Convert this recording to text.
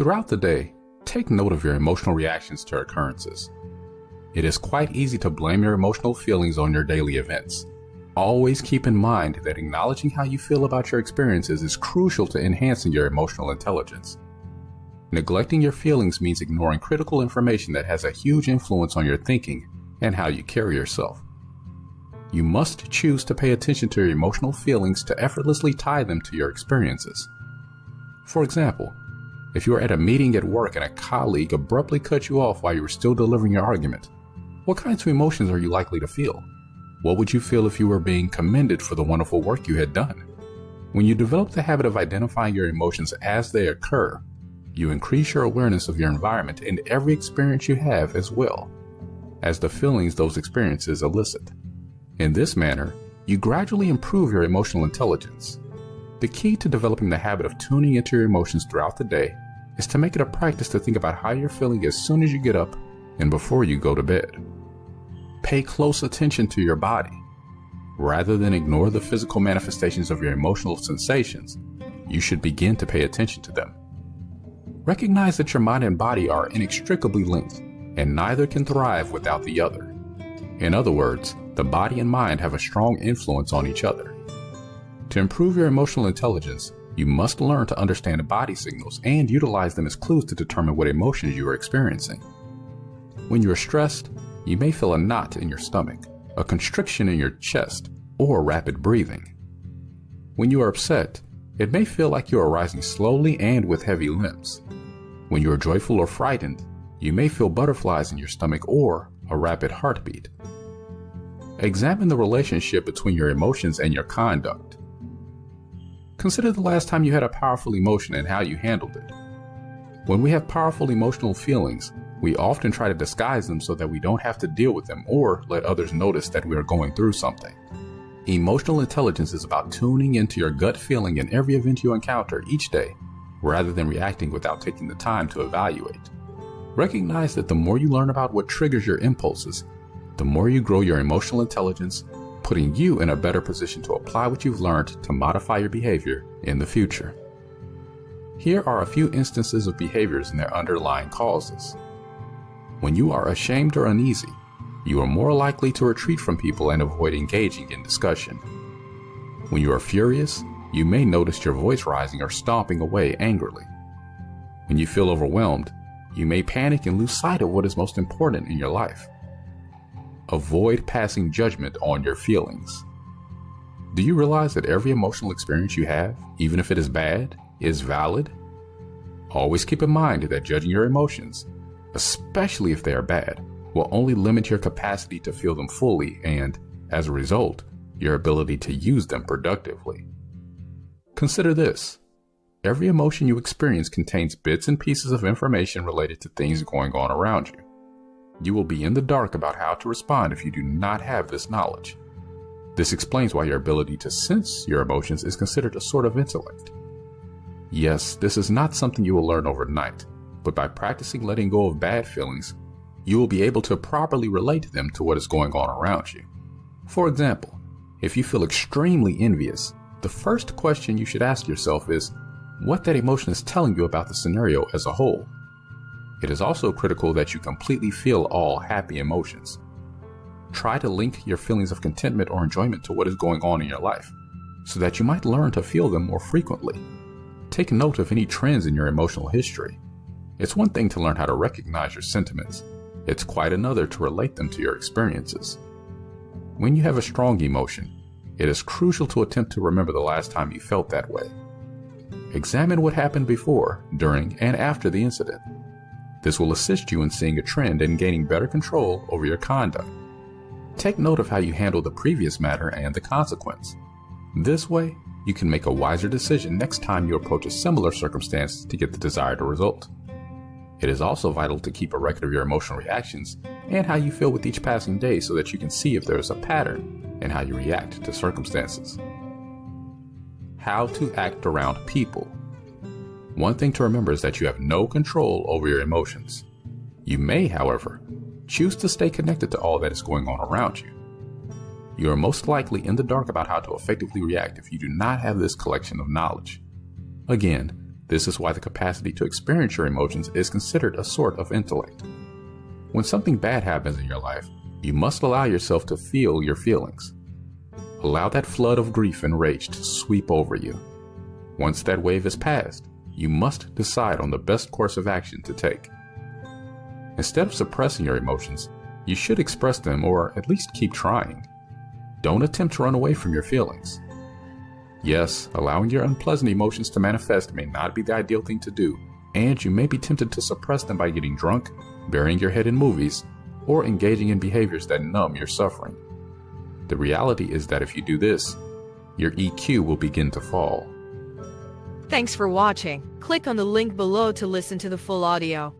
Throughout the day, take note of your emotional reactions to occurrences. It is quite easy to blame your emotional feelings on your daily events. Always keep in mind that acknowledging how you feel about your experiences is crucial to enhancing your emotional intelligence. Neglecting your feelings means ignoring critical information that has a huge influence on your thinking and how you carry yourself. You must choose to pay attention to your emotional feelings to effortlessly tie them to your experiences. For example, if you are at a meeting at work and a colleague abruptly cut you off while you were still delivering your argument, what kinds of emotions are you likely to feel? What would you feel if you were being commended for the wonderful work you had done? When you develop the habit of identifying your emotions as they occur, you increase your awareness of your environment and every experience you have as well as the feelings those experiences elicit. In this manner, you gradually improve your emotional intelligence. The key to developing the habit of tuning into your emotions throughout the day is to make it a practice to think about how you're feeling as soon as you get up and before you go to bed. Pay close attention to your body. Rather than ignore the physical manifestations of your emotional sensations, you should begin to pay attention to them. Recognize that your mind and body are inextricably linked, and neither can thrive without the other. In other words, the body and mind have a strong influence on each other. To improve your emotional intelligence, you must learn to understand body signals and utilize them as clues to determine what emotions you are experiencing. When you are stressed, you may feel a knot in your stomach, a constriction in your chest, or rapid breathing. When you are upset, it may feel like you are rising slowly and with heavy limbs. When you are joyful or frightened, you may feel butterflies in your stomach or a rapid heartbeat. Examine the relationship between your emotions and your conduct. Consider the last time you had a powerful emotion and how you handled it. When we have powerful emotional feelings, we often try to disguise them so that we don't have to deal with them or let others notice that we are going through something. Emotional intelligence is about tuning into your gut feeling in every event you encounter each day, rather than reacting without taking the time to evaluate. Recognize that the more you learn about what triggers your impulses, the more you grow your emotional intelligence, putting you in a better position to apply what you've learned to modify your behavior in the future. Here are a few instances of behaviors and their underlying causes. When you are ashamed or uneasy, you are more likely to retreat from people and avoid engaging in discussion. When you are furious, you may notice your voice rising or stomping away angrily. When you feel overwhelmed, you may panic and lose sight of what is most important in your life. Avoid passing judgment on your feelings. Do you realize that every emotional experience you have, even if it is bad, is valid? Always keep in mind that judging your emotions, especially if they are bad, will only limit your capacity to feel them fully and, as a result, your ability to use them productively. Consider this. Every emotion you experience contains bits and pieces of information related to things going on around you. You will be in the dark about how to respond if you do not have this knowledge. This explains why your ability to sense your emotions is considered a sort of intellect. Yes, this is not something you will learn overnight, but by practicing letting go of bad feelings, you will be able to properly relate them to what is going on around you. For example, if you feel extremely envious, the first question you should ask yourself is what that emotion is telling you about the scenario as a whole. It is also critical that you completely feel all happy emotions. Try to link your feelings of contentment or enjoyment to what is going on in your life, so that you might learn to feel them more frequently. Take note of any trends in your emotional history. It's one thing to learn how to recognize your sentiments. It's quite another to relate them to your experiences. When you have a strong emotion, it is crucial to attempt to remember the last time you felt that way. Examine what happened before, during, and after the incident. This will assist you in seeing a trend and gaining better control over your conduct. Take note of how you handled the previous matter and the consequence. This way, you can make a wiser decision next time you approach a similar circumstance to get the desired result. It is also vital to keep a record of your emotional reactions and how you feel with each passing day so that you can see if there is a pattern in how you react to circumstances. How to act around people. One thing to remember is that you have no control over your emotions. You may, however, choose to stay connected to all that is going on around you. You are most likely in the dark about how to effectively react if you do not have this collection of knowledge. Again, This is why the capacity to experience your emotions is considered a sort of intellect. When something bad happens in your life, you must allow yourself to feel your feelings. Allow that flood of grief and rage to sweep over you. Once that wave is passed, you must decide on the best course of action to take. Instead of suppressing your emotions, you should express them or at least keep trying. Don't attempt to run away from your feelings. Yes, allowing your unpleasant emotions to manifest may not be the ideal thing to do, and you may be tempted to suppress them by getting drunk, burying your head in movies, or engaging in behaviors that numb your suffering. The reality is that if you do this, your EQ will begin to fall. Thanks for watching. Click on the link below to listen to the full audio.